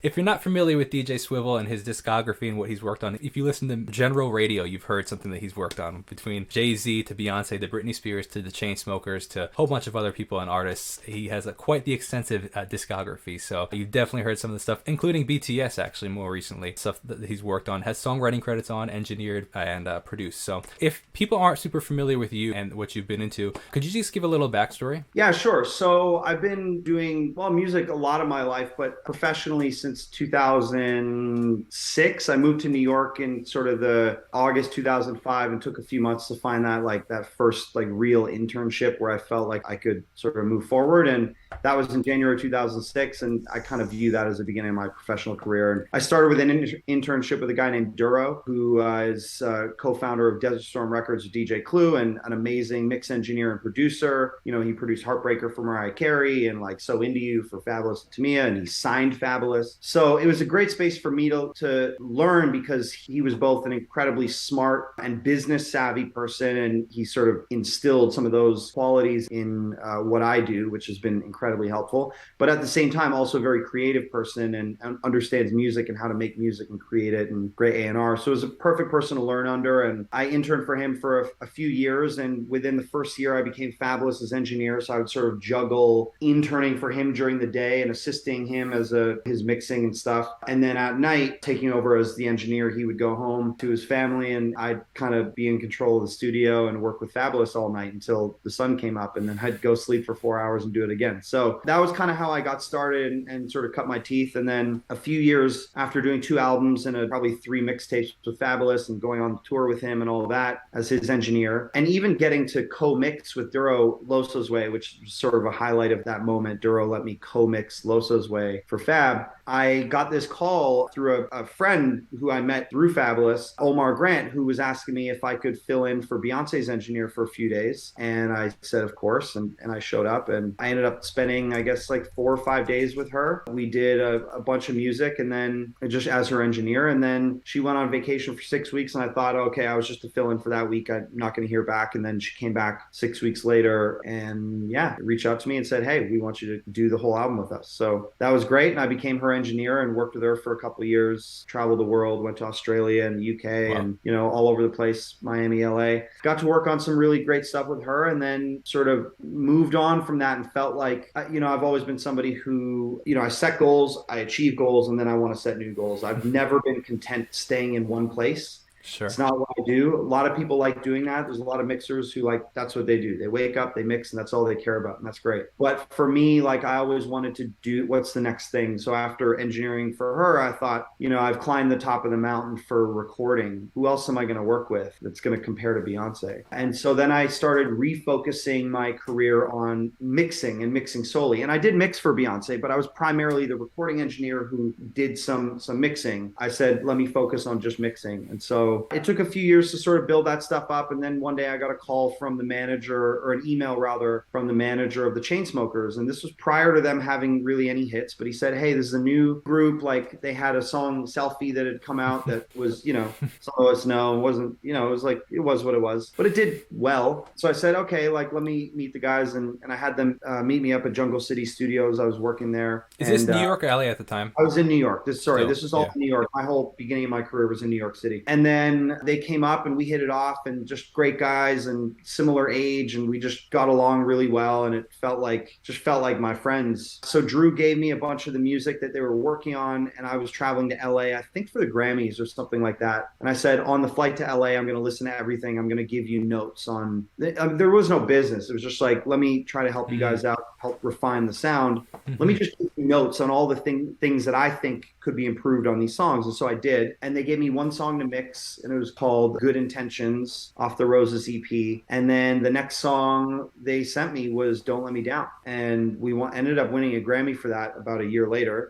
If you're not familiar with DJ Swivel and his discography and what he's worked on, if you listen to general radio, you've heard something that he's worked on. Between Jay-Z to Beyonce to Britney Spears to the Chainsmokers to a whole bunch of other people and artists, he has quite the extensive discography. So you've definitely heard some of the stuff, including BTS actually more recently. Stuff that he's worked on, has songwriting credits on, engineered, and produced. So if people aren't super familiar with you and what you've been into, could you just give a little backstory? Yeah, sure. So I've been doing, well, music a lot of my life, but professionally since 2006. I moved to New York in sort of the August 2005 and took a few months to find that first like real internship where I felt like I could sort of move forward. And that was in January 2006. And I kind of view that as the beginning of my professional career. And I started with an internship with a guy named Duro, who is co-founder of Desert Storm Records with DJ Clue and an amazing mix engineer and producer. You know, he produced Heartbreaker for Mariah Carey and like So Into You for Fabulous and Tamia, and he signed Fabulous. So it was a great space for me to learn because he was both an incredibly smart and business savvy person. And he sort of instilled some of those qualities in what I do, which has been incredibly helpful. But at the same time, also a very creative person and understands music and how to make music and create it and great A&R. So it was a perfect person to learn under. And I interned for him for a few years. And within the first year, I became Fabulous as engineer. So I would sort of juggle interning for him during the day and assisting him as his mixing and stuff. And then at night, taking over as the engineer, he would go home to his family and I'd kind of be in control of the studio and work with Fabulous all night until the sun came up, and then I'd go sleep for 4 hours and do it again. So that was kind of how I got started and sort of cut my teeth. And then a few years after doing 2 albums and probably 3 mixtapes with Fabulous and going on tour with him and all of that as his engineer, and even getting to co-mix with Duro Loso's Way, which was sort of a highlight of that moment. Duro let me co-mix Loso's Way for Fab. I got this call through a friend who I met through Fabulous, Omar Grant, who was asking me if I could fill in for Beyonce's engineer for a few days. And I said, of course. And I showed up and I ended up spending, I guess, like 4 or 5 days with her. We did a bunch of music and then just as her engineer. And then she went on vacation for 6 weeks. And I thought, okay, I was just to fill in for that week. I'm not going to hear back. And then she came back 6 weeks later and yeah, reached out to me and said, hey, we want you to do the whole album with us. So that was great. And I became her engineer and worked with her for a couple of years, traveled the world, went to Australia and the UK. Wow. And, you know, all over the place, Miami, LA. Got to work on some really great stuff with her and then sort of moved on from that and felt like, you know, I've always been somebody who, you know, I set goals, I achieve goals, and then I want to set new goals. I've never been content staying in one place. Sure. It's not what I do. A lot of people like doing that. There's a lot of mixers who like that's what they do. They wake up, they mix, and that's all they care about, and that's great. But for me, like I always wanted to do what's the next thing. So after engineering for her, I thought, you know, I've climbed the top of the mountain for recording. Who else am I going to work with that's going to compare to Beyonce? And so then I started refocusing my career on mixing and mixing solely. And I did mix for Beyonce, but I was primarily the recording engineer who did some mixing. I said, let me focus on just mixing. And so it took a few years to sort of build that stuff up. And then one day I got a call from the manager, or an email rather, from the manager of the Chainsmokers. And this was prior to them having really any hits. But he said, hey, this is a new group. Like they had a song, Selfie, that had come out that was, you know, some of us know wasn't, you know, it was like, it was what it was. But it did well. So I said, okay, like let me meet the guys. And I had them meet me up at Jungle City Studios. I was working there. Is And this New York or LA at the time? I was in New York. Still, This was all yeah. New York. My whole beginning of my career was in New York City. And then they came up and we hit it off and just great guys and similar age. And we just got along really well. And it just felt like my friends. So Drew gave me a bunch of the music that they were working on. And I was traveling to LA, I think for the Grammys or something like that. And I said, on the flight to LA, I'm going to listen to everything. I'm going to give you notes on, there was no business. It was just like, let me try to help you guys out, help refine the sound. Let me just give you notes on all the things that I think could be improved on these songs. And so I did. And they gave me one song to mix, and it was called Good Intentions off the Roses EP. And then the next song they sent me was Don't Let Me Down. And we ended up winning a Grammy for that about a year later.